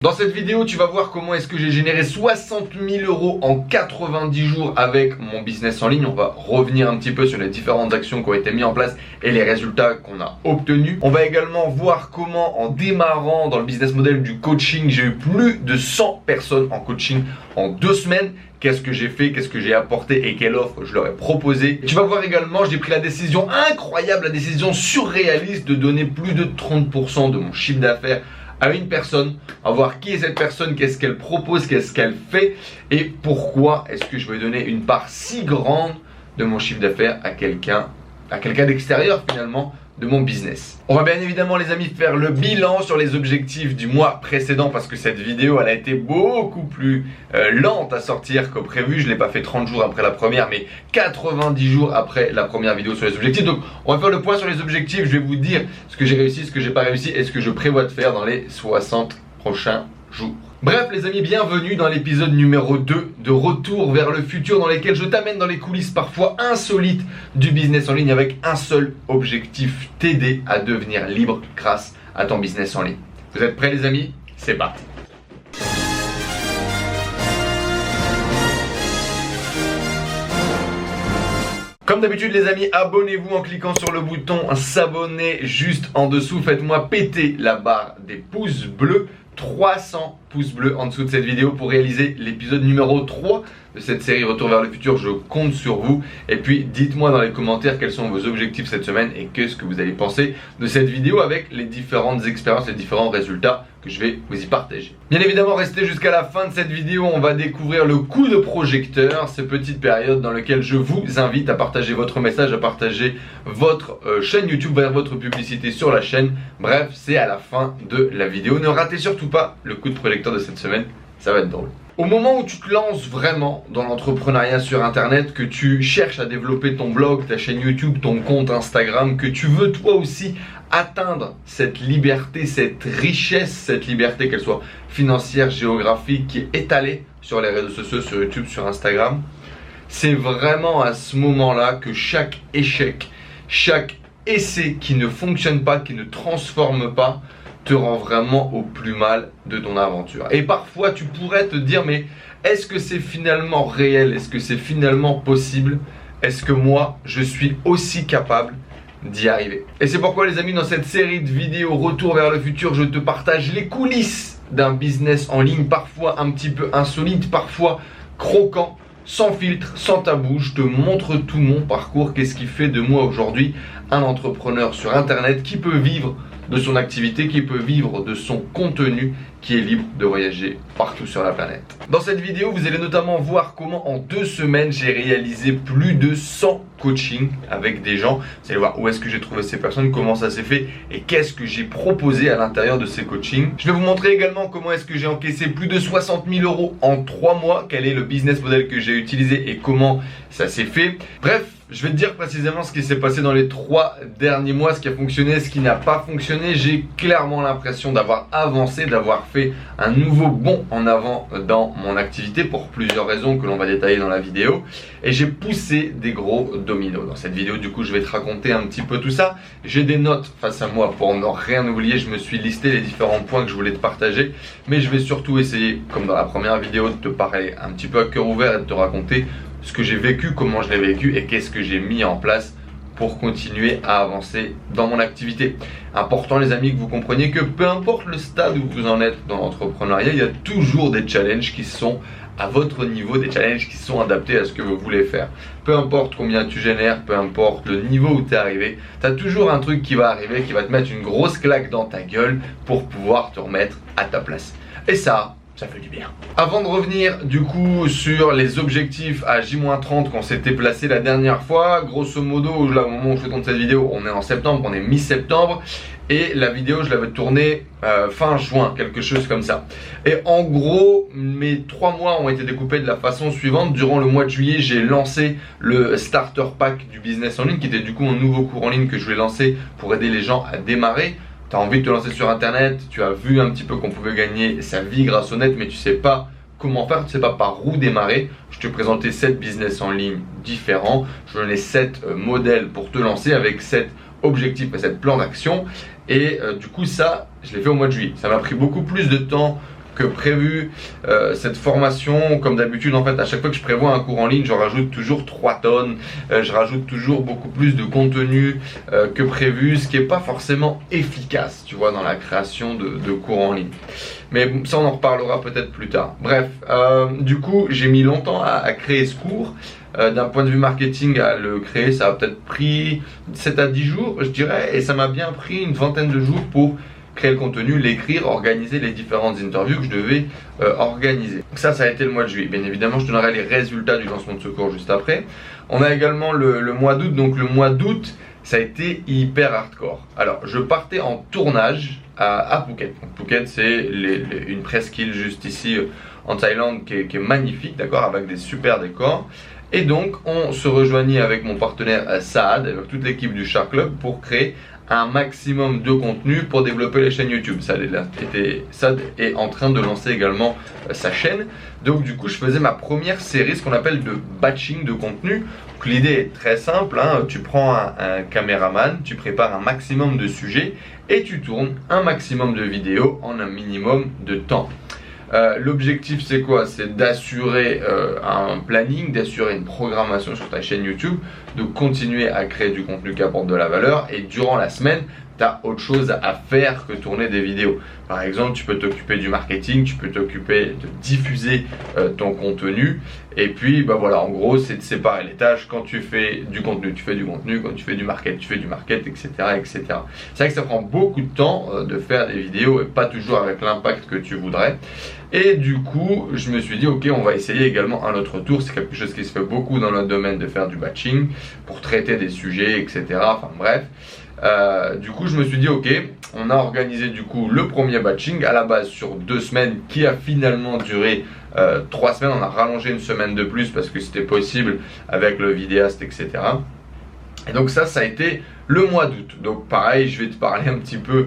Dans cette vidéo, tu vas voir comment est-ce que j'ai généré 60 000 € en 90 jours avec mon business en ligne. On va revenir un petit peu sur les différentes actions qui ont été mises en place et les résultats qu'on a obtenus. On va également voir comment, en démarrant dans le business model du coaching, j'ai eu plus de 100 personnes en coaching en 2 semaines. Qu'est-ce que j'ai fait, qu'est-ce que j'ai apporté et quelle offre je leur ai proposé. Tu vas voir également, j'ai pris la décision incroyable, la décision surréaliste de donner plus de 30% de mon chiffre d'affaires à une personne, à voir qui est cette personne, qu'est-ce qu'elle propose, qu'est-ce qu'elle fait et pourquoi est-ce que je vais donner une part si grande de mon chiffre d'affaires à quelqu'un d'extérieur finalement de mon business. On va bien évidemment les amis faire le bilan sur les objectifs du mois précédent parce que cette vidéo elle a été beaucoup plus lente à sortir que prévu. Je ne l'ai pas fait 30 jours après la première mais 90 jours après la première vidéo sur les objectifs. Donc on va faire le point sur les objectifs. Je vais vous dire ce que j'ai réussi, ce que j'ai pas réussi et ce que je prévois de faire dans les 60 prochains jours. Bref les amis, bienvenue dans l'épisode numéro 2 de Retour vers le futur dans lequel je t'amène dans les coulisses parfois insolites du business en ligne avec un seul objectif, t'aider à devenir libre grâce à ton business en ligne. Vous êtes prêts les amis? C'est parti! Comme d'habitude les amis, abonnez-vous en cliquant sur le bouton s'abonner juste en dessous. Faites-moi péter la barre des pouces bleus. 300 pouces bleus en dessous de cette vidéo pour réaliser l'épisode numéro 3 de cette série Retour vers le futur. Je compte sur vous. Et puis dites-moi dans les commentaires quels sont vos objectifs cette semaine et qu'est-ce que vous allez penser de cette vidéo avec les différentes expériences, les différents résultats que je vais vous y partager. Bien évidemment, restez jusqu'à la fin de cette vidéo. On va découvrir le coup de projecteur, ces petites périodes dans lesquelles je vous invite à partager votre message, à partager votre chaîne YouTube vers votre publicité sur la chaîne. Bref, c'est à la fin de la vidéo. Ne ratez surtout pas le coup de projecteur de cette semaine, ça va être drôle. Au moment où tu te lances vraiment dans l'entrepreneuriat sur internet, que tu cherches à développer ton blog, ta chaîne YouTube, ton compte Instagram, que tu veux toi aussi atteindre cette liberté, cette richesse, cette liberté qu'elle soit financière, géographique, qui est étalée sur les réseaux sociaux, sur YouTube, sur Instagram, c'est vraiment à ce moment-là que chaque échec, chaque essai qui ne fonctionne pas, qui ne transforme pas, te rend vraiment au plus mal de ton aventure. Et parfois tu pourrais te dire mais est-ce que c'est finalement réel? Est-ce que c'est finalement possible? Est-ce que moi je suis aussi capable d'y arriver? Et c'est pourquoi les amis, dans cette série de vidéos Retour vers le futur, je te partage les coulisses d'un business en ligne, parfois un petit peu insolite, parfois croquant, sans filtre, sans tabou. Je te montre tout mon parcours, qu'est-ce qui fait de moi aujourd'hui un entrepreneur sur internet qui peut vivre de son activité, qui peut vivre de son contenu, qui est libre de voyager partout sur la planète. Dans cette vidéo, vous allez notamment voir comment en 2 semaines, j'ai réalisé plus de 100 coachings avec des gens. Vous allez voir où est-ce que j'ai trouvé ces personnes, comment ça s'est fait et qu'est-ce que j'ai proposé à l'intérieur de ces coachings. Je vais vous montrer également comment est-ce que j'ai encaissé plus de 60 000 € en 3 mois, quel est le business model que j'ai utilisé et comment ça s'est fait. Bref, je vais te dire précisément ce qui s'est passé dans les 3 derniers mois, ce qui a fonctionné, ce qui n'a pas fonctionné. J'ai clairement l'impression d'avoir avancé, d'avoir fait un nouveau bond en avant dans mon activité pour plusieurs raisons que l'on va détailler dans la vidéo. Et j'ai poussé des gros dominos. Dans cette vidéo, du coup, je vais te raconter un petit peu tout ça. J'ai des notes face à moi pour ne rien oublier. Je me suis listé les différents points que je voulais te partager. Mais je vais surtout essayer, comme dans la première vidéo, de te parler un petit peu à cœur ouvert et de te raconter ce que j'ai vécu, comment je l'ai vécu et qu'est-ce que j'ai mis en place pour continuer à avancer dans mon activité. Important les amis que vous compreniez que peu importe le stade où vous en êtes dans l'entrepreneuriat, il y a toujours des challenges qui sont à votre niveau, des challenges qui sont adaptés à ce que vous voulez faire. Peu importe combien tu génères, peu importe le niveau où tu es arrivé, tu as toujours un truc qui va arriver, qui va te mettre une grosse claque dans ta gueule pour pouvoir te remettre à ta place. Et ça fait du bien. Avant de revenir du coup sur les objectifs à J-30 qu'on s'était placé la dernière fois, grosso modo, là au moment où je tourne cette vidéo, on est en septembre, on est mi-septembre et la vidéo je l'avais tournée fin juin, quelque chose comme ça. Et en gros, mes 3 mois ont été découpés de la façon suivante. Durant le mois de juillet, j'ai lancé le starter pack du business en ligne qui était du coup un nouveau cours en ligne que je voulais lancer pour aider les gens à démarrer. Tu as envie de te lancer sur internet, tu as vu un petit peu qu'on pouvait gagner sa vie grâce au net, mais tu sais pas comment faire, tu ne sais pas par où démarrer. Je te présentais 7 business en ligne différents. Je donnais 7 modèles pour te lancer avec 7 objectifs et 7 plans d'action. Et du coup ça, je l'ai fait au mois de juillet. Ça m'a pris beaucoup plus de temps que prévu. Cette formation, comme d'habitude, en fait, à chaque fois que je prévois un cours en ligne, je rajoute toujours 3 tonnes, je rajoute toujours beaucoup plus de contenu que prévu, ce qui n'est pas forcément efficace, tu vois, dans la création de cours en ligne. Mais ça, on en reparlera peut-être plus tard. Bref, du coup, j'ai mis longtemps à créer ce cours. D'un point de vue marketing, à le créer, ça a peut-être pris 7 à 10 jours, je dirais, et ça m'a bien pris une vingtaine de jours pour créer le contenu, l'écrire, organiser les différentes interviews que je devais organiser. Donc ça a été le mois de juillet. Bien évidemment, je donnerai les résultats du lancement de ce cours juste après. On a également le mois d'août. Donc le mois d'août, ça a été hyper hardcore. Alors, je partais en tournage à Phuket. Donc, Phuket, c'est une presqu'île juste ici en Thaïlande qui est magnifique, d'accord, avec des super décors. Et donc, on se rejoignit avec mon partenaire Saad, avec toute l'équipe du Shark Club pour créer un maximum de contenu pour développer les chaînes YouTube. Saad est en train de lancer également sa chaîne. Donc du coup, je faisais ma première série, ce qu'on appelle de batching de contenu. L'idée est très simple, hein. Tu prends un caméraman, tu prépares un maximum de sujets et tu tournes un maximum de vidéos en un minimum de temps. L'objectif c'est quoi? C'est d'assurer un planning, d'assurer une programmation sur ta chaîne YouTube, de continuer à créer du contenu qui apporte de la valeur, et durant la semaine tu as autre chose à faire que tourner des vidéos. Par exemple, tu peux t'occuper du marketing, tu peux t'occuper de diffuser ton contenu, et puis bah voilà, en gros c'est de séparer les tâches. Quand tu fais du contenu, tu fais du contenu, quand tu fais du market, tu fais du market, etc. etc. C'est vrai que ça prend beaucoup de temps de faire des vidéos et pas toujours avec l'impact que tu voudrais. Et du coup, je me suis dit, ok, on va essayer également un autre tour. C'est quelque chose qui se fait beaucoup dans notre domaine, de faire du batching pour traiter des sujets, etc. Enfin bref. Du coup, je me suis dit, ok, on a organisé du coup le premier batching à la base sur 2 semaines qui a finalement duré 3 semaines. On a rallongé une semaine de plus parce que c'était possible avec le vidéaste, etc. Et donc ça a été le mois d'août. Donc pareil, je vais te parler un petit peu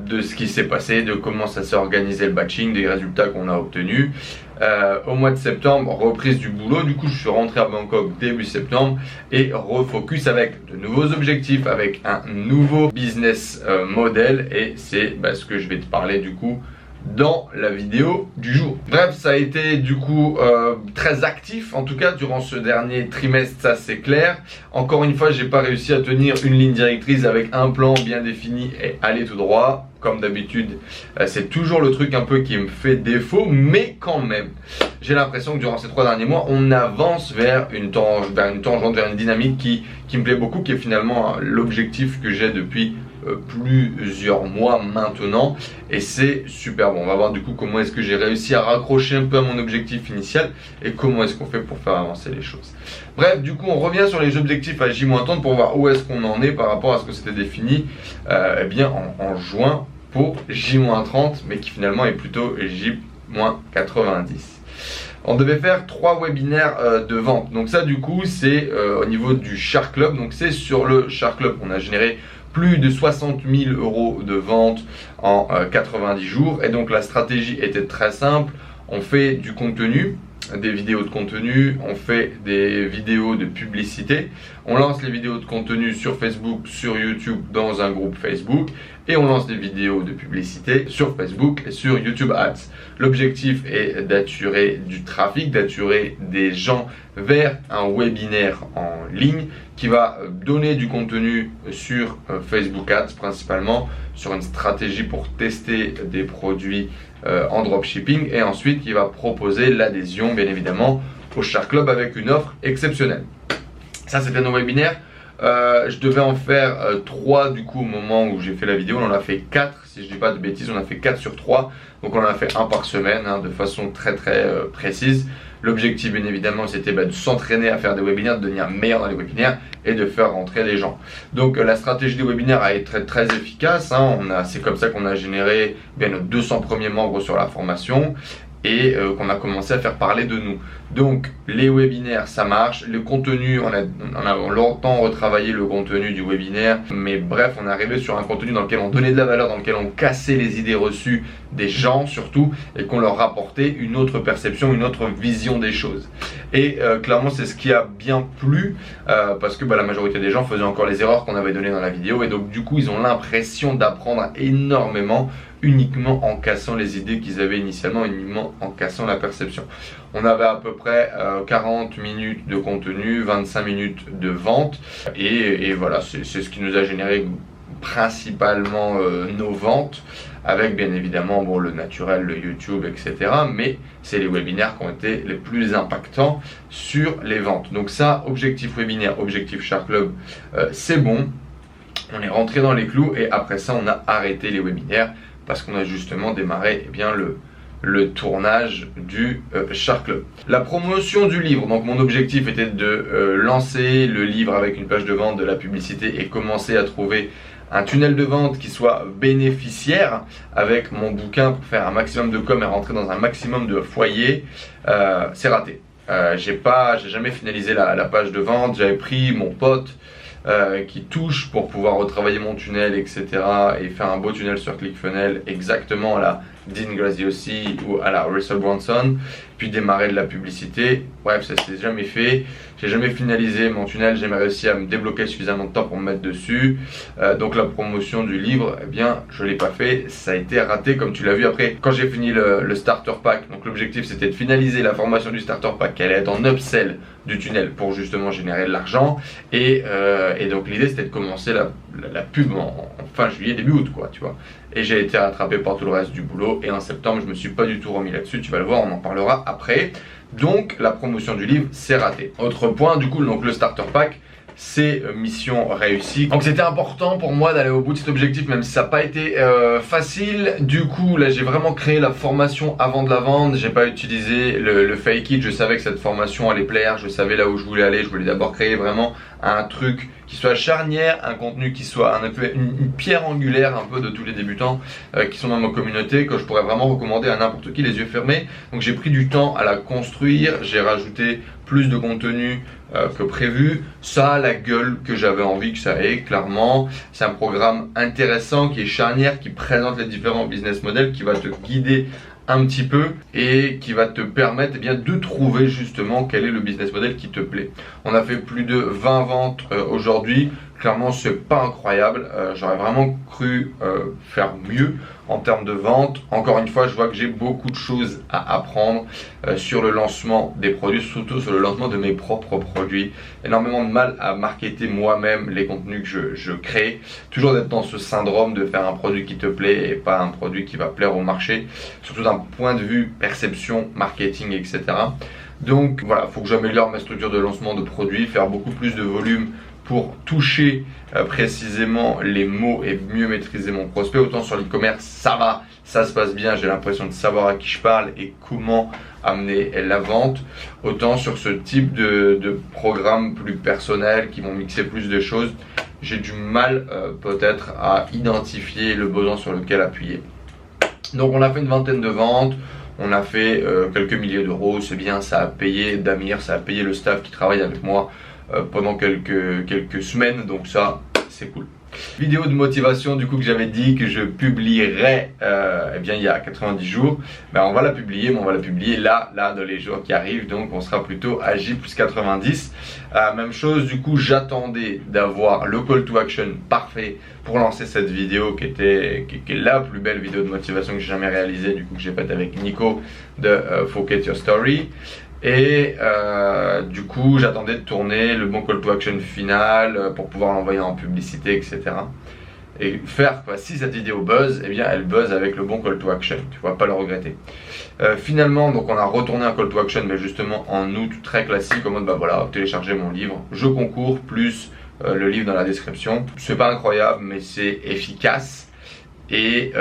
de ce qui s'est passé, de comment ça s'est organisé le batching, des résultats qu'on a obtenus. Au mois de septembre, reprise du boulot. Du coup, je suis rentré à Bangkok début septembre et refocus avec de nouveaux objectifs, avec un nouveau business model. Et c'est ce que je vais te parler du coup dans la vidéo du jour. Bref, ça a été du coup très actif, en tout cas durant ce dernier trimestre, ça c'est clair. Encore une fois, j'ai pas réussi à tenir une ligne directrice avec un plan bien défini et aller tout droit. Comme d'habitude, c'est toujours le truc un peu qui me fait défaut, mais quand même, j'ai l'impression que durant ces 3 derniers mois, on avance vers une tangente, vers une dynamique qui me plaît beaucoup, qui est finalement l'objectif que j'ai depuis plusieurs mois maintenant, et c'est super bon. On va voir du coup comment est-ce que j'ai réussi à raccrocher un peu à mon objectif initial et comment est-ce qu'on fait pour faire avancer les choses. Bref, du coup on revient sur les objectifs à J-30 pour voir où est-ce qu'on en est par rapport à ce que c'était défini eh bien en juin pour J-30, mais qui finalement est plutôt J-90. On devait faire 3 webinaires de vente. Donc ça du coup c'est au niveau du Shark Club. Donc c'est sur le Shark Club qu'on a généré plus de 60 000 € de vente en 90 jours. Et donc la stratégie était très simple. On fait du contenu, des vidéos de contenu, on fait des vidéos de publicité, on lance les vidéos de contenu sur Facebook, sur YouTube dans un groupe Facebook, et on lance des vidéos de publicité sur Facebook et sur YouTube Ads. L'objectif est d'attirer du trafic, d'attirer des gens vers un webinaire en ligne qui va donner du contenu sur Facebook Ads principalement, sur une stratégie pour tester des produits en dropshipping, et ensuite qui va proposer l'adhésion bien évidemment au Shark Club avec une offre exceptionnelle. Ça c'était nos webinaires. Je devais en faire 3 du coup au moment où j'ai fait la vidéo. On en a fait 4, si je dis pas de bêtises, on a fait 4 sur 3. Donc on en a fait un par semaine de façon très précise. L'objectif bien évidemment c'était de s'entraîner à faire des webinaires, de devenir meilleur dans les webinaires et de faire rentrer les gens. Donc la stratégie des webinaires a été très efficace. C'est comme ça qu'on a généré nos 200 premiers membres sur la formation, et qu'on a commencé à faire parler de nous. Donc les webinaires ça marche, le contenu, on a longtemps retravaillé le contenu du webinaire, mais bref on est arrivé sur un contenu dans lequel on donnait de la valeur, dans lequel on cassait les idées reçues des gens surtout, et qu'on leur apportait une autre perception, une autre vision des choses. Et clairement c'est ce qui a bien plu, parce que la majorité des gens faisaient encore les erreurs qu'on avait données dans la vidéo, et donc du coup ils ont l'impression d'apprendre énormément uniquement en cassant les idées qu'ils avaient initialement, uniquement en cassant la perception. On avait à peu près 40 minutes de contenu, 25 minutes de vente et voilà, c'est ce qui nous a généré principalement nos ventes, avec bien évidemment bon, le naturel, le YouTube, etc. Mais c'est les webinaires qui ont été les plus impactants sur les ventes. Donc ça, objectif webinaire, objectif Shark Club, c'est bon. On est rentré dans les clous et après ça, on a arrêté les webinaires parce qu'on a justement démarré le tournage du Shark Club. La promotion du livre, donc mon objectif était de lancer le livre avec une page de vente, de la publicité et commencer à trouver un tunnel de vente qui soit bénéficiaire avec mon bouquin pour faire un maximum de com et rentrer dans un maximum de foyers. C'est raté. J'ai jamais finalisé la page de vente. J'avais pris mon pote qui touche pour pouvoir retravailler mon tunnel, etc. et faire un beau tunnel sur ClickFunnels exactement à la Dean Graziosi ou à la Russell Brunson, puis démarrer de la publicité. Bref, ça s'est jamais fait. J'ai jamais finalisé mon tunnel, j'ai jamais réussi à me débloquer suffisamment de temps pour me mettre dessus. Donc la promotion du livre, eh bien, je l'ai pas fait. Ça a été raté, comme tu l'as vu après. Quand j'ai fini le starter pack, donc l'objectif c'était de finaliser la formation du starter pack, qui allait être en upsell du tunnel pour justement générer de l'argent. Et donc l'idée c'était de commencer la pub en fin juillet, début août, quoi, tu vois. Et j'ai été rattrapé par tout le reste du boulot. Et en septembre, je me suis pas du tout remis là-dessus. Tu vas le voir, on en parlera après. Donc, la promotion du livre, c'est raté. Autre point, du coup, donc le starter pack, c'est mission réussie. Donc c'était important pour moi d'aller au bout de cet objectif, même si ça n'a pas été facile. Du coup, là, j'ai vraiment créé la formation avant de la vendre. J'ai pas utilisé le fake it. Je savais que cette formation allait plaire. Je savais là où je voulais aller. Je voulais d'abord créer vraiment un truc qui soit charnière, un contenu qui soit une pierre angulaire un peu de tous les débutants qui sont dans ma communauté, que je pourrais vraiment recommander à n'importe qui les yeux fermés. Donc j'ai pris du temps à la construire. J'ai rajouté plus de contenu que prévu. Ça a la gueule que j'avais envie que ça ait, clairement. C'est un programme intéressant qui est charnière, qui présente les différents business models, qui va te guider un petit peu et qui va te permettre bien de trouver justement quel est le business model qui te plaît. On a fait plus de 20 ventes aujourd'hui. Clairement, c'est pas incroyable. J'aurais vraiment cru faire mieux en termes de vente. Encore une fois, je vois que j'ai beaucoup de choses à apprendre sur le lancement des produits, surtout sur le lancement de mes propres produits. Énormément de mal à marketer moi-même les contenus que je crée. Toujours d'être dans ce syndrome de faire un produit qui te plaît et pas un produit qui va plaire au marché. Surtout d'un point de vue perception, marketing, etc. Donc voilà, il faut que j'améliore ma structure de lancement de produits, faire beaucoup plus de volume pour toucher précisément les mots et mieux maîtriser mon prospect. Autant sur l'e-commerce, ça va, ça se passe bien, j'ai l'impression de savoir à qui je parle et comment amener la vente. Autant sur ce type de programme plus personnel qui vont mixer plus de choses, j'ai du mal peut-être à identifier le besoin sur lequel appuyer. Donc on a fait une vingtaine de ventes. On a fait quelques milliers d'euros, c'est bien, ça a payé Damir, ça a payé le staff qui travaille avec moi pendant quelques semaines, donc ça c'est cool. Vidéo de motivation du coup que j'avais dit que je publierais eh bien il y a 90 jours, ben, on va la publier, mais on va la publier là dans les jours qui arrivent, donc on sera plutôt à J plus 90. Même chose, du coup j'attendais d'avoir le call to action parfait pour lancer cette vidéo qui est la plus belle vidéo de motivation que j'ai jamais réalisée, du coup que j'ai faite avec Nico de Focus Your Story. Et du coup j'attendais de tourner le bon call to action final pour pouvoir l'envoyer en publicité, etc. Et faire quoi, si cette vidéo buzz, eh bien elle buzz avec le bon call to action, tu vas pas le regretter. Finalement donc on a retourné un call to action, mais justement en août, très classique, en mode bah voilà, téléchargez mon livre, je concours plus le livre dans la description. C'est pas incroyable mais c'est efficace. Et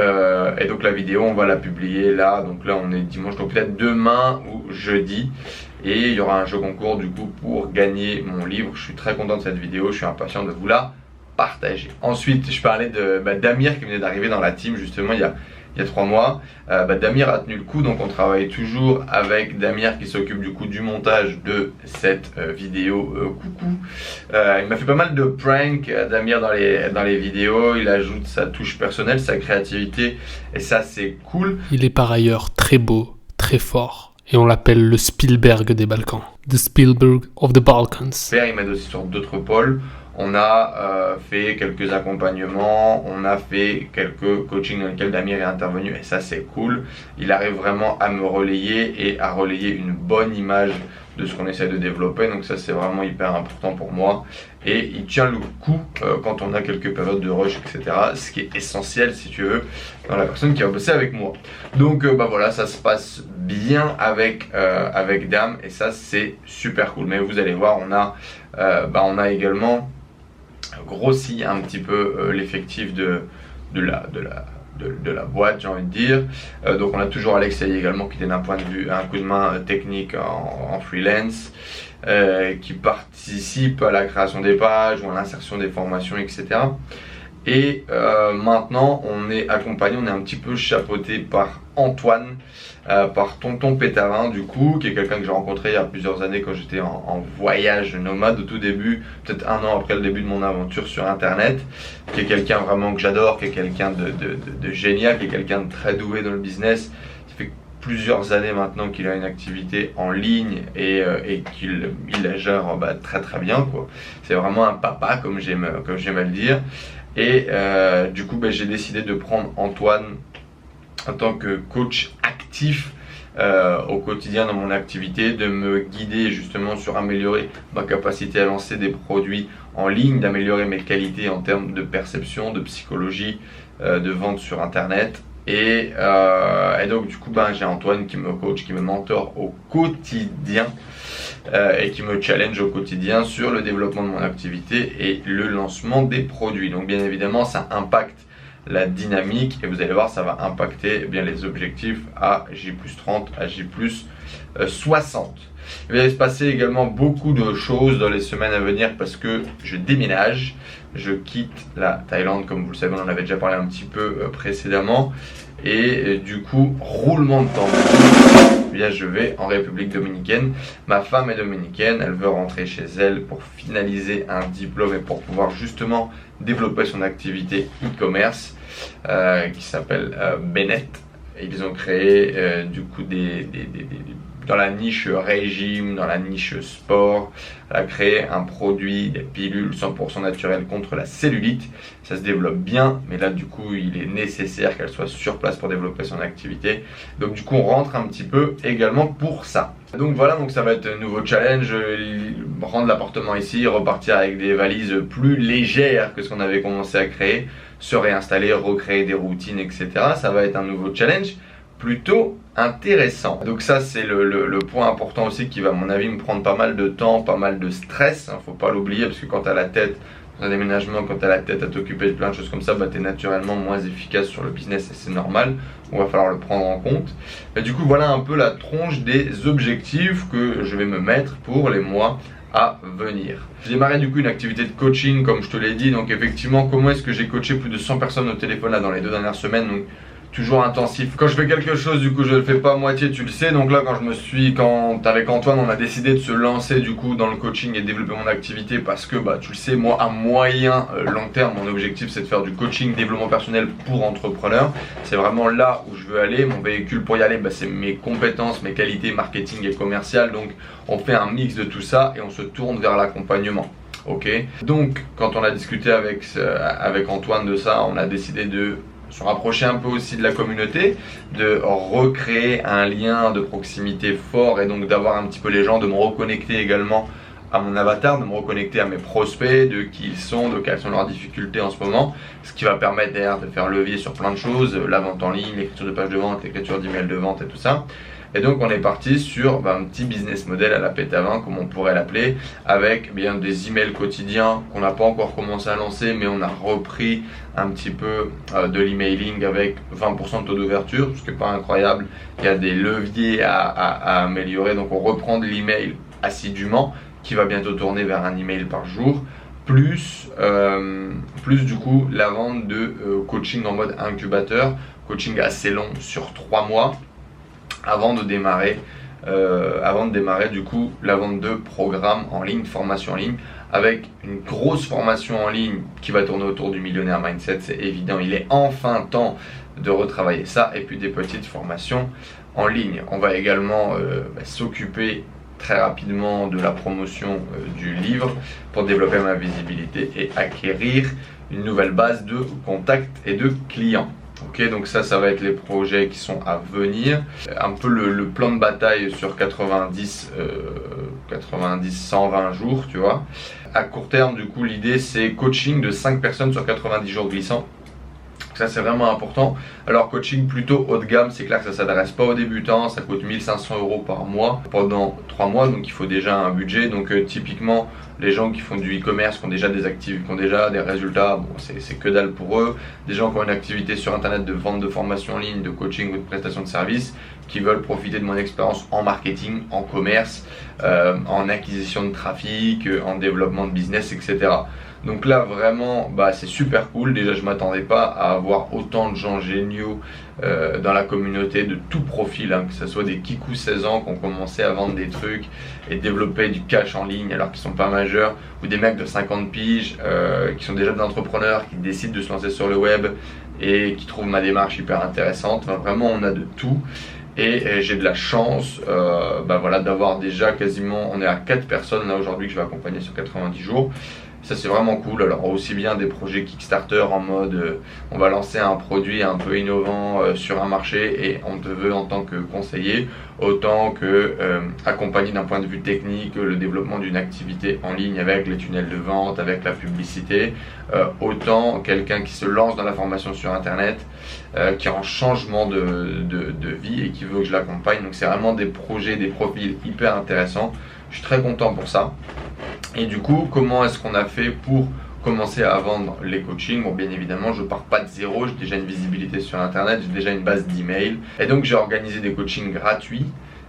donc la vidéo on va la publier là, donc là on est dimanche, donc peut-être demain ou jeudi, et il y aura un jeu concours du coup pour gagner mon livre. Je suis très content de cette vidéo, je suis impatient de vous la partager. Ensuite je parlais de Damir qui venait d'arriver dans la team justement il y a 3 mois. Damir a tenu le coup, donc on travaille toujours avec Damir qui s'occupe du coup du montage de cette vidéo coucou. Il m'a fait pas mal de pranks Damir dans les vidéos, il ajoute sa touche personnelle, sa créativité, et ça c'est cool. Il est par ailleurs très beau, très fort, et on l'appelle le Spielberg des Balkans. The Spielberg of the Balkans. Il m'aide aussi sur d'autres pôles. On a fait quelques accompagnements, on a fait quelques coachings dans lesquels Damir est intervenu et ça c'est cool. Il arrive vraiment à me relayer et à relayer une bonne image de ce qu'on essaie de développer, donc ça c'est vraiment hyper important pour moi et il tient le coup quand on a quelques périodes de rush, etc., ce qui est essentiel si tu veux dans la personne qui va bosser avec moi. Donc voilà, ça se passe bien avec Dame et ça c'est super cool. Mais vous allez voir, on a également grossi un petit peu l'effectif de la boîte, j'ai envie de dire. Donc on a toujours Alexei également qui était d'un point de vue un coup de main technique en freelance, qui participe à la création des pages ou à l'insertion des formations, etc. Et maintenant on est accompagné, on est un petit peu chapeauté par Antoine, par Tonton Pétarin du coup, qui est quelqu'un que j'ai rencontré il y a plusieurs années quand j'étais en voyage nomade au tout début, peut-être un an après le début de mon aventure sur internet, qui est quelqu'un vraiment que j'adore, qui est quelqu'un de génial, qui est quelqu'un de très doué dans le business. Ça fait plusieurs années maintenant qu'il a une activité en ligne et qu'il la gère très très bien quoi. C'est vraiment un papa comme j'aime à le dire. Et du coup j'ai décidé de prendre Antoine en tant que coach actif au quotidien dans mon activité, de me guider justement sur améliorer ma capacité à lancer des produits en ligne, d'améliorer mes qualités en termes de perception, de psychologie, de vente sur internet. Et donc du coup j'ai Antoine qui me coach, qui me mentor au quotidien et qui me challenge au quotidien sur le développement de mon activité et le lancement des produits. Donc bien évidemment ça impacte la dynamique et vous allez voir ça va impacter bien les objectifs à J+30, à J+60. Il va se passer également beaucoup de choses dans les semaines à venir parce que je déménage, je quitte la Thaïlande comme vous le savez, on en avait déjà parlé un petit peu précédemment et du coup roulement de tambour, bien je vais en République Dominicaine. Ma femme est dominicaine, elle veut rentrer chez elle pour finaliser un diplôme et pour pouvoir justement développer son activité e-commerce qui s'appelle Bennett. Et ils ont créé du coup dans la niche régime, dans la niche sport, elle a créé un produit, des pilules 100% naturelles contre la cellulite. Ça se développe bien, mais là du coup il est nécessaire qu'elle soit sur place pour développer son activité. Donc du coup on rentre un petit peu également pour ça. Donc voilà, donc ça va être un nouveau challenge, rendre l'appartement ici, repartir avec des valises plus légères que ce qu'on avait commencé à créer, se réinstaller, recréer des routines, etc. Ça va être un nouveau challenge plutôt intéressant. Donc ça c'est le point important aussi qui va à mon avis me prendre pas mal de temps, pas mal de stress, faut pas l'oublier parce que quand tu as la tête dans un déménagement, quand tu as la tête à t'occuper de plein de choses comme ça, tu es naturellement moins efficace sur le business et c'est normal, on va falloir le prendre en compte. Et du coup voilà un peu la tronche des objectifs que je vais me mettre pour les mois à venir. J'ai démarré du coup une activité de coaching comme je te l'ai dit, donc effectivement comment est-ce que j'ai coaché plus de 100 personnes au téléphone là dans les 2 dernières semaines, donc toujours intensif. Quand je fais quelque chose, du coup, je le fais pas à moitié, tu le sais. Donc là, quand avec Antoine, on a décidé de se lancer du coup dans le coaching et de développer mon activité parce que, tu le sais, moi, à moyen long terme, mon objectif, c'est de faire du coaching, développement personnel pour entrepreneurs. C'est vraiment là où je veux aller. Mon véhicule pour y aller, c'est mes compétences, mes qualités marketing et commerciales. Donc, on fait un mix de tout ça et on se tourne vers l'accompagnement. Ok. Donc, quand on a discuté avec Antoine de ça, on a décidé de se rapprocher un peu aussi de la communauté, de recréer un lien de proximité fort et donc d'avoir un petit peu les gens, de me reconnecter également à mon avatar, de me reconnecter à mes prospects, de qui ils sont, de quelles sont leurs difficultés en ce moment, ce qui va permettre d'ailleurs de faire levier sur plein de choses, la vente en ligne, l'écriture de pages de vente, l'écriture d'emails de vente et tout ça. Et donc on est parti sur un petit business model à la pétavin comme on pourrait l'appeler, avec bien des emails quotidiens qu'on n'a pas encore commencé à lancer, mais on a repris un petit peu de l'emailing avec 20% de taux d'ouverture, ce qui n'est pas incroyable. Il y a des leviers à améliorer, donc on reprend de l'email assidûment qui va bientôt tourner vers un email par jour, plus du coup la vente de coaching en mode incubateur, coaching assez long sur 3 mois avant de démarrer du coup la vente de programmes en ligne, formation en ligne, avec une grosse formation en ligne qui va tourner autour du millionnaire mindset, c'est évident, il est enfin temps de retravailler ça, et puis des petites formations en ligne. On va également s'occuper très rapidement de la promotion du livre pour développer ma visibilité et acquérir une nouvelle base de contacts et de clients. Ok, donc ça va être les projets qui sont à venir. Un peu le plan de bataille sur 120 jours, tu vois. À court terme, du coup, l'idée c'est coaching de 5 personnes sur 90 jours glissants. Ça c'est vraiment important. Alors coaching plutôt haut de gamme, c'est clair que ça ne s'adresse pas aux débutants, ça coûte 1500 € par mois pendant 3 mois, donc il faut déjà un budget. Donc typiquement les gens qui font du e-commerce, qui ont déjà des actifs, qui ont déjà des résultats, bon c'est que dalle pour eux. Des gens qui ont une activité sur internet de vente de formation en ligne, de coaching ou de prestation de services, qui veulent profiter de mon expérience en marketing, en commerce, en acquisition de trafic, en développement de business, etc. Donc là vraiment c'est super cool. Déjà je m'attendais pas à avoir autant de gens géniaux dans la communauté de tout profil, que ce soit des kikous 16 ans qui ont commencé à vendre des trucs et développer du cash en ligne alors qu'ils sont pas majeurs, ou des mecs de 50 piges qui sont déjà des entrepreneurs qui décident de se lancer sur le web et qui trouvent ma démarche hyper intéressante. Vraiment on a de tout. Et j'ai de la chance d'avoir déjà quasiment, on est à 4 personnes là aujourd'hui que je vais accompagner sur 90 jours. Ça c'est vraiment cool. Alors aussi bien des projets Kickstarter en mode on va lancer un produit un peu innovant sur un marché et on te veut en tant que conseiller, autant que accompagner d'un point de vue technique le développement d'une activité en ligne avec les tunnels de vente, avec la publicité, autant quelqu'un qui se lance dans la formation sur internet, qui est en changement de vie et qui veut que je l'accompagne. Donc c'est vraiment des projets, des profils hyper intéressants. Je suis très content pour ça. Et du coup, comment est-ce qu'on a fait pour commencer à vendre les coachings? Bon, bien évidemment, je pars pas de zéro, j'ai déjà une visibilité sur internet, j'ai déjà une base d'email. Et donc j'ai organisé des coachings gratuits,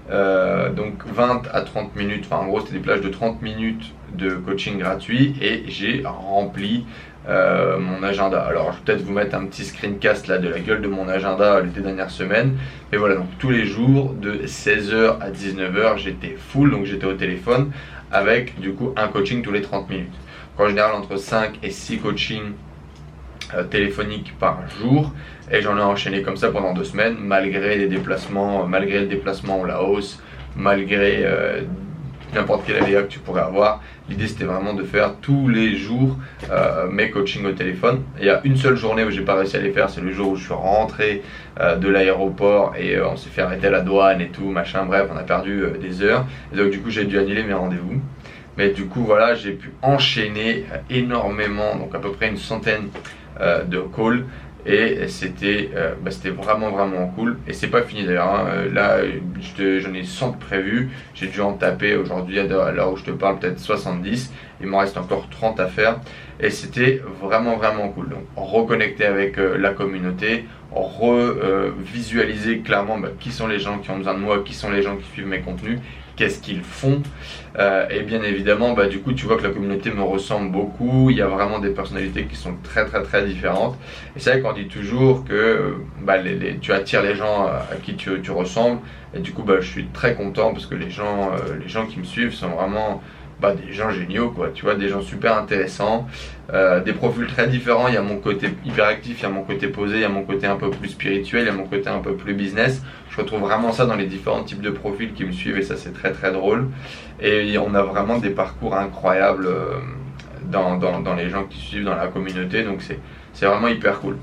donc 20 à 30 minutes, enfin en gros c'était des plages de 30 minutes de coaching gratuit, et j'ai rempli mon agenda. Alors je vais peut-être vous mettre un petit screencast là de la gueule de mon agenda les 2 dernières semaines. Mais voilà, donc tous les jours de 16h à 19h j'étais full, donc j'étais au téléphone avec du coup un coaching tous les 30 minutes. En général entre 5 et 6 coachings téléphoniques par jour, et j'en ai enchaîné comme ça pendant 2 semaines malgré les déplacements, malgré le déplacement au Laos, malgré n'importe quel aléa que tu pourrais avoir. L'idée c'était vraiment de faire tous les jours mes coachings au téléphone. Il y a une seule journée où j'ai pas réussi à les faire, c'est le jour où je suis rentré de l'aéroport et on s'est fait arrêter à la douane et tout, machin, bref, on a perdu des heures. Et donc du coup j'ai dû annuler mes rendez-vous. Mais du coup voilà, j'ai pu enchaîner énormément, donc à peu près une centaine de calls. Et c'était vraiment cool. Et c'est pas fini d'ailleurs, là j'en ai 100 prévus, j'ai dû en taper aujourd'hui à l'heure où je te parle peut-être 70, il m'en reste encore 30 à faire. Et c'était vraiment cool. Donc reconnecter avec la communauté, visualiser clairement qui sont les gens qui ont besoin de moi, qui sont les gens qui suivent mes contenus, qu'est-ce qu'ils font, et bien évidemment du coup tu vois que la communauté me ressemble beaucoup. Il y a vraiment des personnalités qui sont très différentes, et c'est vrai qu'on dit toujours que tu attires les gens à qui tu ressembles, et du coup je suis très content parce que les gens qui me suivent sont vraiment des gens géniaux, quoi, tu vois, des gens super intéressants, des profils très différents. Il y a mon côté hyperactif, il y a mon côté posé, il y a mon côté un peu plus spirituel, il y a mon côté un peu plus business. Je retrouve vraiment ça dans les différents types de profils qui me suivent, et ça c'est très drôle. Et on a vraiment des parcours incroyables dans les gens qui suivent dans la communauté, donc c'est vraiment hyper cool.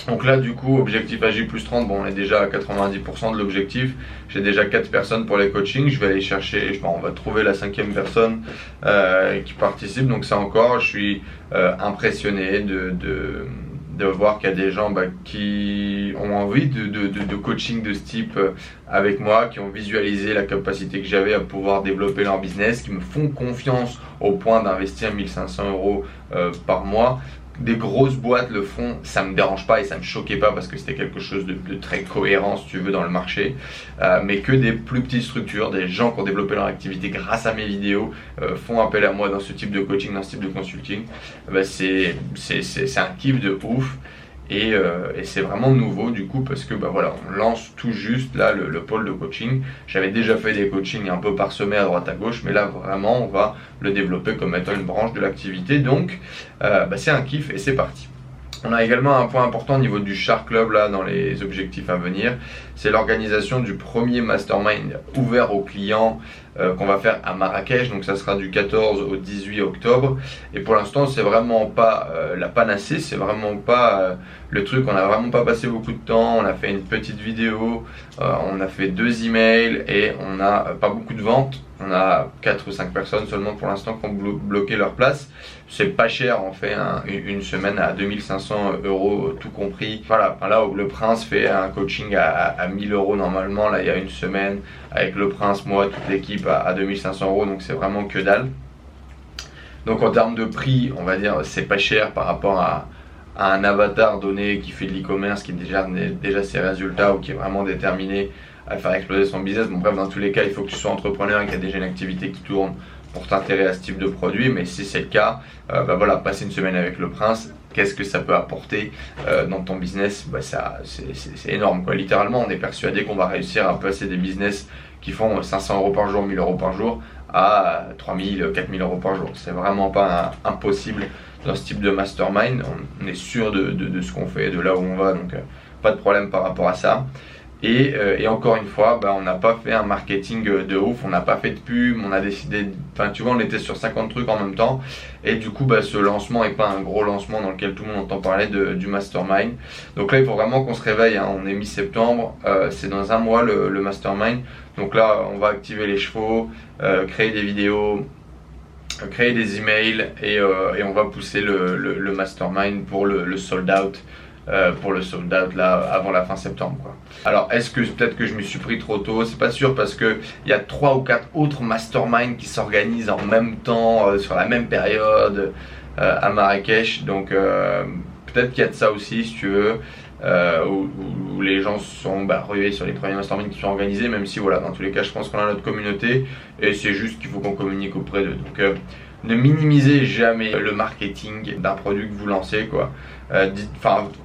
Donc là du coup objectif AJ plus 30, on est déjà à 90% de l'objectif. J'ai déjà 4 personnes pour les coachings, je vais aller chercher, on va trouver la 5e personne qui participe. Donc ça encore, je suis impressionné de voir qu'il y a des gens qui ont envie de coaching de ce type avec moi, qui ont visualisé la capacité que j'avais à pouvoir développer leur business, qui me font confiance au point d'investir 1500 € par mois. Des grosses boîtes le font, ça me dérange pas et ça me choquait pas parce que c'était quelque chose de très cohérent si tu veux dans le marché, mais que des plus petites structures, des gens qui ont développé leur activité grâce à mes vidéos font appel à moi dans ce type de coaching, dans ce type de consulting, c'est un kiff de ouf. Et c'est vraiment nouveau du coup parce que voilà, on lance tout juste là le pôle de coaching. J'avais déjà fait des coachings un peu parsemés à droite à gauche, mais là vraiment on va le développer comme étant une branche de l'activité. Donc c'est un kiff et c'est parti. On a également un point important au niveau du Shark Club là dans les objectifs à venir, c'est l'organisation du premier mastermind ouvert aux clients qu'on va faire à Marrakech, donc ça sera du 14 au 18 octobre et pour l'instant c'est vraiment pas la panacée, c'est vraiment pas le truc, on a vraiment pas passé beaucoup de temps, on a fait une petite vidéo, on a fait 2 emails et on n'a pas beaucoup de ventes, on a 4 ou 5 personnes seulement pour l'instant qui ont bloqué leur place. C'est pas cher, on fait une semaine à 2500 € tout compris. Voilà, là où le Prince fait un coaching à 1000 € normalement, là il y a une semaine, avec le Prince, moi, toute l'équipe à 2500 €, donc c'est vraiment que dalle. Donc en termes de prix, on va dire c'est pas cher par rapport à un avatar donné qui fait de l'e-commerce, qui a déjà ses résultats ou qui est vraiment déterminé à faire exploser son business. Bon bref, dans tous les cas, il faut que tu sois entrepreneur et qu'il y a déjà une activité qui tourne pour t'intéresser à ce type de produit, mais si c'est le cas, voilà, passer une semaine avec le Prince, qu'est-ce que ça peut apporter dans ton business? C'est énorme quoi. Littéralement, on est persuadé qu'on va réussir à passer des business qui font 500 € par jour, 1000 € par jour à 3000, 4000 € par jour. C'est vraiment pas impossible dans ce type de mastermind. On est sûr de ce qu'on fait, de là où on va, donc pas de problème par rapport à ça. Et encore une fois, on n'a pas fait un marketing de ouf, on n'a pas fait de pub, on a décidé, enfin tu vois, on était sur 50 trucs en même temps. Et du coup, ce lancement n'est pas un gros lancement dans lequel tout le monde entend parler du mastermind. Donc là, il faut vraiment qu'on se réveille, hein. On est mi-septembre, c'est dans un mois le mastermind. Donc là, on va activer les chevaux, créer des vidéos, créer des emails et on va pousser le mastermind pour le sold out. Là avant la fin septembre quoi. Alors est-ce que peut-être que je me suis pris trop tôt, c'est pas sûr parce que il y a 3 ou 4 autres masterminds qui s'organisent en même temps sur la même période à Marrakech, donc peut-être qu'il y a de ça aussi si tu veux, où les gens sont rués sur les premiers masterminds qui sont organisés, même si voilà, dans tous les cas je pense qu'on a notre communauté et c'est juste qu'il faut qu'on communique auprès d'eux. Donc ne minimisez jamais le marketing d'un produit que vous lancez quoi.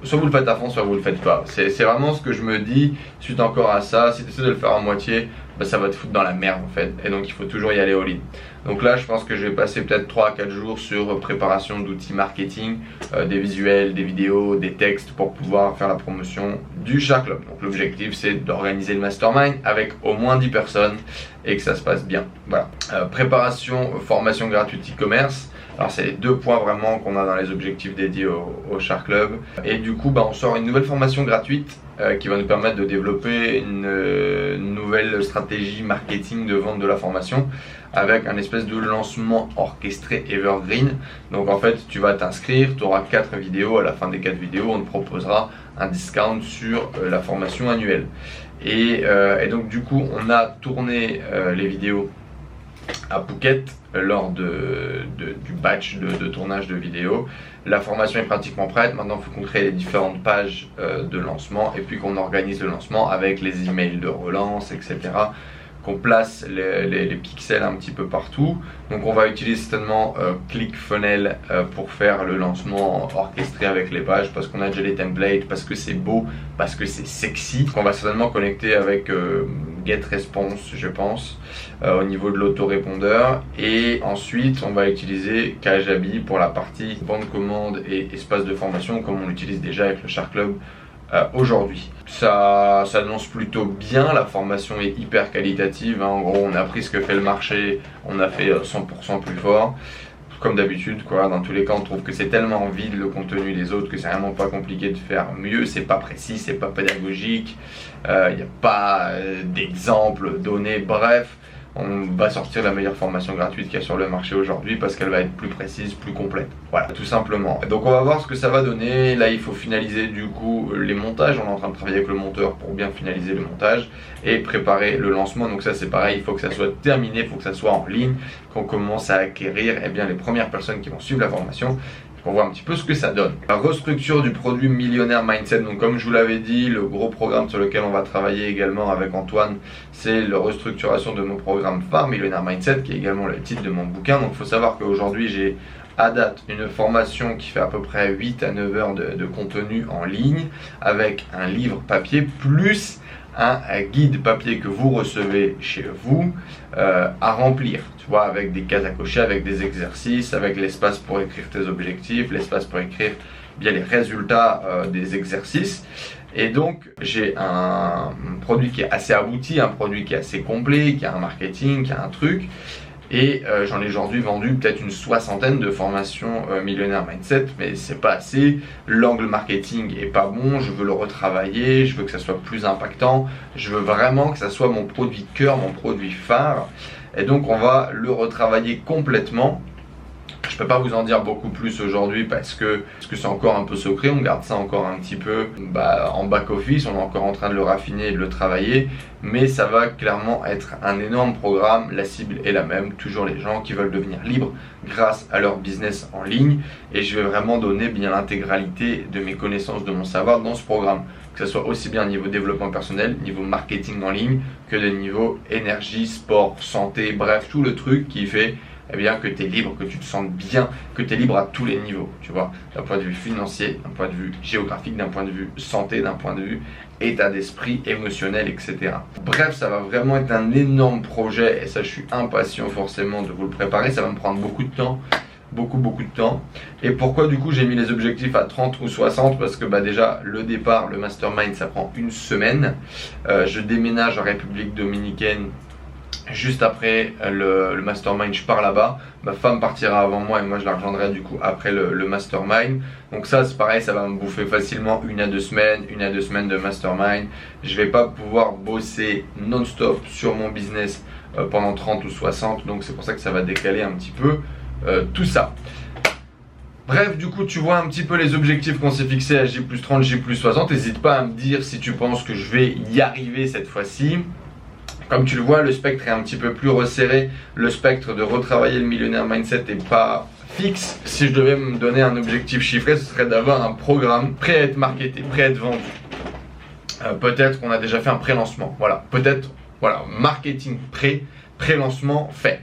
Soit vous le faites à fond, soit vous le faites pas. C'est vraiment ce que je me dis suite encore à ça. Si tu essaies de le faire en moitié, ça va te foutre dans la merde en fait. Et donc il faut toujours y aller all in. Donc là je pense que je vais passer peut-être 3 à 4 jours sur préparation d'outils marketing, des visuels, des vidéos, des textes pour pouvoir faire la promotion du Shark Club. Donc l'objectif c'est d'organiser le mastermind avec au moins 10 personnes et que ça se passe bien. Voilà. Préparation, formation gratuite e-commerce. Alors c'est les 2 points vraiment qu'on a dans les objectifs dédiés au Shark Club. Et du coup on sort une nouvelle formation gratuite qui va nous permettre de développer une nouvelle stratégie marketing de vente de la formation avec un espèce de lancement orchestré evergreen. Donc en fait tu vas t'inscrire, tu auras 4 vidéos, à la fin des 4 vidéos on te proposera un discount sur la formation annuelle. Et donc du coup on a tourné les vidéos à Phuket lors du batch de tournage de vidéos. La formation est pratiquement prête, maintenant il faut qu'on crée les différentes pages de lancement et puis qu'on organise le lancement avec les emails de relance, etc. Qu'on place les pixels un petit peu partout. Donc on va utiliser certainement ClickFunnels pour faire le lancement orchestré avec les pages parce qu'on a déjà les templates, parce que c'est beau, parce que c'est sexy. On va certainement connecter avec GetResponse je pense au niveau de l'autorépondeur et ensuite on va utiliser Kajabi pour la partie bande commande et espace de formation comme on l'utilise déjà avec le Shark Club aujourd'hui. Ça s'annonce plutôt bien, la formation est hyper qualitative, hein. En gros on a pris ce que fait le marché, on a fait 100% plus fort comme d'habitude quoi. Dans tous les cas on trouve que c'est tellement vide le contenu des autres que c'est vraiment pas compliqué de faire mieux, c'est pas précis, c'est pas pédagogique, il n'y a pas d'exemple donné, bref. On va sortir la meilleure formation gratuite qu'il y a sur le marché aujourd'hui parce qu'elle va être plus précise, plus complète. Voilà, tout simplement. Donc on va voir ce que ça va donner. Là, il faut finaliser du coup les montages. On est en train de travailler avec le monteur pour bien finaliser le montage et préparer le lancement. Donc ça, c'est pareil. Il faut que ça soit terminé, il faut que ça soit en ligne, qu'on commence à acquérir les premières personnes qui vont suivre la formation. On voit un petit peu ce que ça donne. La restructure du produit Millionnaire Mindset. Donc comme je vous l'avais dit, le gros programme sur lequel on va travailler également avec Antoine, c'est la restructuration de mon programme phare Millionnaire Mindset, qui est également le titre de mon bouquin. Donc il faut savoir qu'aujourd'hui j'ai à date une formation qui fait à peu près 8 à 9 heures de contenu en ligne avec un livre papier plus un guide papier que vous recevez chez vous à remplir, tu vois, avec des cases à cocher, avec des exercices, avec l'espace pour écrire tes objectifs, l'espace pour écrire bien les résultats des exercices. Et donc j'ai un produit qui est assez abouti, un produit qui est assez complet, qui a un marketing, qui a un truc. Et j'en ai aujourd'hui vendu peut-être une 60aine de formations Millionnaire Mindset, mais c'est pas assez. L'angle marketing est pas bon, je veux le retravailler, je veux que ça soit plus impactant, je veux vraiment que ça soit mon produit cœur, mon produit phare. Et donc on va le retravailler complètement. Je peux pas vous en dire beaucoup plus aujourd'hui parce que c'est encore un peu secret, on garde ça encore un petit peu en back office, on est encore en train de le raffiner et de le travailler, mais ça va clairement être un énorme programme. La cible est la même, toujours les gens qui veulent devenir libres grâce à leur business en ligne, et je vais vraiment donner bien l'intégralité de mes connaissances, de mon savoir dans ce programme, que ce soit aussi bien niveau développement personnel, niveau marketing en ligne, que de niveau énergie, sport, santé, bref, tout le truc qui fait que tu es libre, que tu te sens bien, que tu es libre à tous les niveaux, tu vois, d'un point de vue financier, d'un point de vue géographique, d'un point de vue santé, d'un point de vue état d'esprit, émotionnel, etc. Bref, ça va vraiment être un énorme projet, et ça je suis impatient forcément de vous le préparer, ça va me prendre beaucoup de temps. Beaucoup de temps. Et pourquoi du coup j'ai mis les objectifs à 30 ou 60? Parce que déjà le départ, le mastermind, ça prend une semaine. Je déménage en République Dominicaine. Juste après le mastermind, je pars là-bas. Ma femme partira avant moi et moi je la rejoindrai du coup après le mastermind. Donc ça c'est pareil, ça va me bouffer facilement 1 à 2 semaines, 1 à 2 semaines de mastermind. Je vais pas pouvoir bosser non-stop sur mon business pendant 30 ou 60. Donc c'est pour ça que ça va décaler un petit peu tout ça. Bref, du coup, tu vois un petit peu les objectifs qu'on s'est fixés à J+30, J+60. N'hésite pas à me dire si tu penses que je vais y arriver cette fois-ci. Comme tu le vois, le spectre est un petit peu plus resserré. Le spectre de retravailler le Millionnaire Mindset n'est pas fixe. Si je devais me donner un objectif chiffré, ce serait d'avoir un programme prêt à être marketé, prêt à être vendu. Peut-être qu'on a déjà fait un pré-lancement. Voilà, peut-être, voilà, marketing prêt, pré-lancement fait.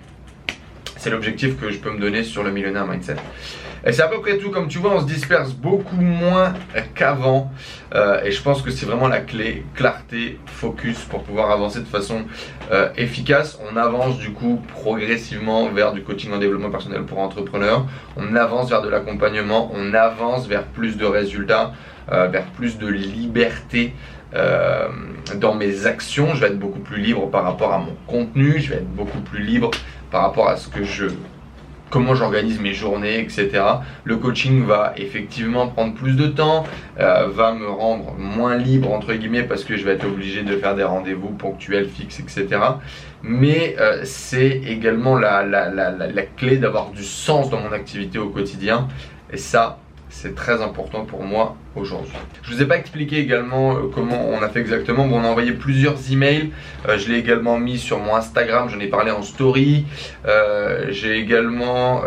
C'est l'objectif que je peux me donner sur le Millionnaire Mindset. Et c'est à peu près tout. Comme tu vois, on se disperse beaucoup moins qu'avant. Et je pense que c'est vraiment la clé, clarté, focus pour pouvoir avancer de façon efficace. On avance du coup progressivement vers du coaching en développement personnel pour entrepreneurs. On avance vers de l'accompagnement. On avance vers plus de résultats, vers plus de liberté. Dans mes actions, je vais être beaucoup plus libre par rapport à mon contenu. Je vais être beaucoup plus libre par rapport à ce que comment j'organise mes journées, etc. Le coaching va effectivement prendre plus de temps, va me rendre moins libre entre guillemets parce que je vais être obligé de faire des rendez-vous ponctuels, fixes, etc. Mais c'est également la clé d'avoir du sens dans mon activité au quotidien, et ça c'est très important pour moi aujourd'hui. Je vous ai pas expliqué également comment on a fait exactement. Bon, on a envoyé plusieurs emails. Je l'ai également mis sur mon Instagram. J'en ai parlé en story. J'ai également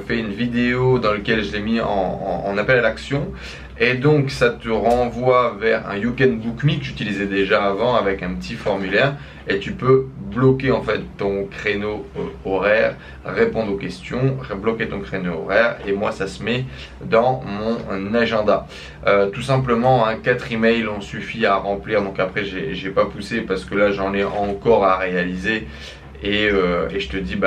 fait une vidéo dans laquelle je l'ai mis en appel à l'action. Et donc ça te renvoie vers un You Can Book Me que j'utilisais déjà avant avec un petit formulaire, et tu peux bloquer en fait ton créneau horaire, répondre aux questions, bloquer ton créneau horaire, et moi ça se met dans mon agenda. Tout simplement 4 emails ont suffi à remplir, donc après j'ai pas poussé parce que là j'en ai encore à réaliser, et je te dis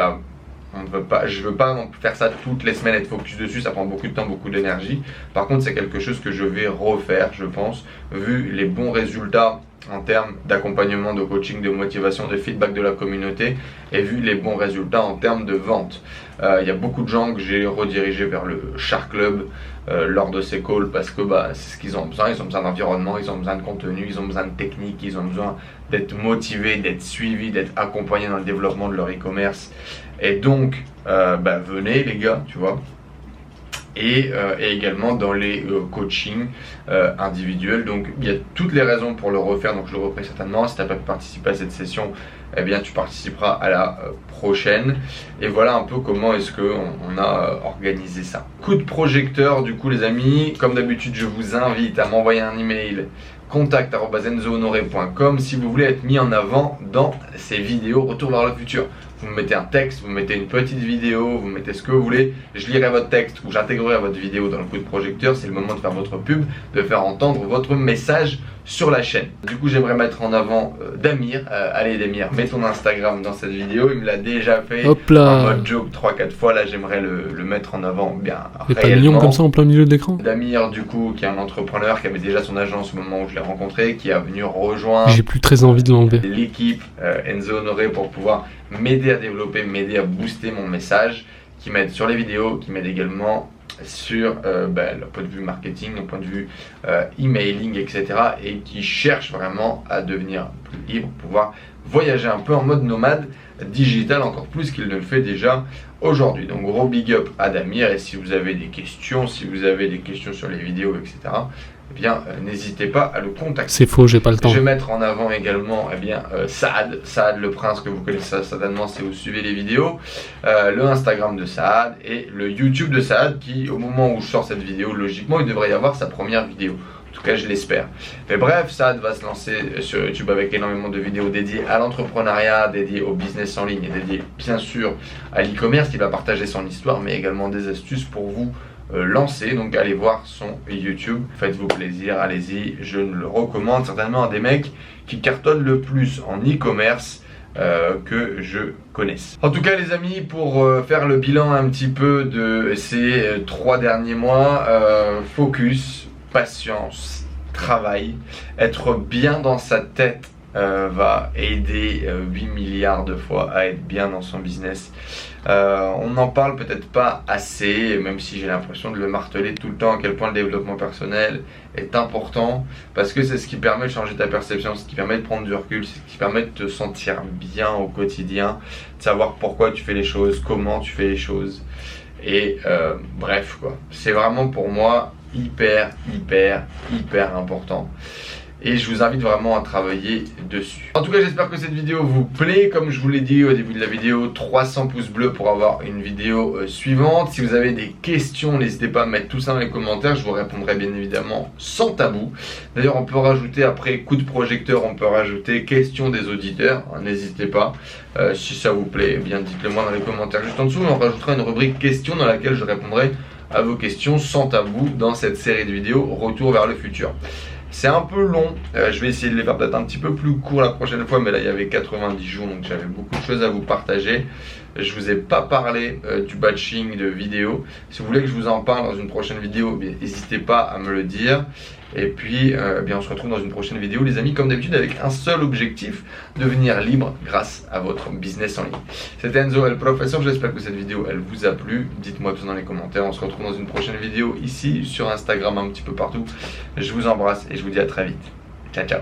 je veux pas faire ça toutes les semaines, être focus dessus, ça prend beaucoup de temps, beaucoup d'énergie. Par contre c'est quelque chose que je vais refaire, je pense, vu les bons résultats en termes d'accompagnement, de coaching, de motivation, de feedback de la communauté, et vu les bons résultats en termes de vente. Il y a beaucoup de gens que j'ai redirigés vers le Char Club lors de ces calls parce que c'est ce qu'ils ont besoin. Ils ont besoin d'environnement, ils ont besoin de contenu, ils ont besoin de technique, ils ont besoin d'être motivés, d'être suivis, d'être accompagnés dans le développement de leur e-commerce. Et donc venez les gars, tu vois. Et également dans les coachings individuels. Donc il y a toutes les raisons pour le refaire, donc je le referai certainement. Si tu n'as pas pu participer à cette session, eh bien tu participeras à la prochaine. Et voilà un peu comment est-ce qu'on a organisé ça. Coup de projecteur du coup les amis, comme d'habitude je vous invite à m'envoyer un email contact@enzohonoré.com si vous voulez être mis en avant dans ces vidéos Retour vers le futur. vous me mettez un texte, vous me mettez une petite vidéo, vous me mettez ce que vous voulez, je lirai votre texte ou j'intégrerai votre vidéo dans le coup de projecteur. C'est le moment de faire votre pub, de faire entendre votre message sur la chaîne. Du coup, j'aimerais mettre en avant Damir. Allez Damir, mets ton Instagram dans cette vidéo. Il me l'a déjà fait en mode joke 3-4 fois. Là, j'aimerais le mettre en avant bien réellement. Pas mignon comme ça en plein milieu de l'écran. Damir, du coup, qui est un entrepreneur, qui avait déjà son agence au moment où je l'ai rencontré, qui a venu rejoindre. J'ai plus très envie de l'enlever. L'équipe Enzo Honoré pour pouvoir m'aider à développer, m'aider à booster mon message, qui m'aide sur les vidéos, qui m'aide également sur le point de vue marketing, le point de vue emailing, etc. et qui cherche vraiment à devenir plus libre, pouvoir voyager un peu en mode nomade digital, encore plus qu'il ne le fait déjà aujourd'hui. Donc gros big up à Damir, et si vous avez des questions, sur les vidéos, etc., eh bien n'hésitez pas à le contacter. C'est faux, j'ai pas le temps. Je vais mettre en avant également Saad le Prince, que vous connaissez certainement si vous suivez les vidéos, le Instagram de Saad et le YouTube de Saad, qui au moment où je sors cette vidéo, logiquement il devrait y avoir sa première vidéo. En tout cas, je l'espère. Mais bref, Saad va se lancer sur YouTube avec énormément de vidéos dédiées à l'entrepreneuriat, dédiées au business en ligne et dédiées bien sûr à l'e-commerce. Il va partager son histoire, mais également des astuces pour vous lancer. Donc allez voir son YouTube, faites-vous plaisir, allez-y, je le recommande. Certainement un des mecs qui cartonne le plus en e-commerce que je connaisse. En tout cas les amis, pour faire le bilan un petit peu de ces 3 derniers mois, focus, patience, travail, être bien dans sa tête va aider 8 milliards de fois à être bien dans son business. On n'en parle peut-être pas assez, même si j'ai l'impression de le marteler tout le temps, à quel point le développement personnel est important, parce que c'est ce qui permet de changer ta perception, ce qui permet de prendre du recul, c'est ce qui permet de te sentir bien au quotidien, de savoir pourquoi tu fais les choses, comment tu fais les choses, et bref quoi, c'est vraiment pour moi hyper important. Et je vous invite vraiment à travailler dessus. En tout cas, j'espère que cette vidéo vous plaît. Comme je vous l'ai dit au début de la vidéo, 300 pouces bleus pour avoir une vidéo suivante. Si vous avez des questions, n'hésitez pas à mettre tout ça dans les commentaires. Je vous répondrai bien évidemment sans tabou. D'ailleurs, on peut rajouter après coup de projecteur, on peut rajouter questions des auditeurs. N'hésitez pas. Si ça vous plaît, bien dites-le moi dans les commentaires juste en dessous. On rajoutera une rubrique questions dans laquelle je répondrai à vos questions sans tabou dans cette série de vidéos Retour vers le futur. C'est un peu long, je vais essayer de les faire peut-être un petit peu plus court la prochaine fois, mais là il y avait 90 jours donc j'avais beaucoup de choses à vous partager. Je vous ai pas parlé du batching de vidéos. Si vous voulez que je vous en parle dans une prochaine vidéo, n'hésitez pas à me le dire. Et puis on se retrouve dans une prochaine vidéo les amis, comme d'habitude avec un seul objectif, devenir libre grâce à votre business en ligne. C'était Enzo El Professeur, j'espère que cette vidéo elle vous a plu. Dites-moi tout dans les commentaires, on se retrouve dans une prochaine vidéo ici sur Instagram, un petit peu partout. Je vous embrasse et je vous dis à très vite. Ciao ciao.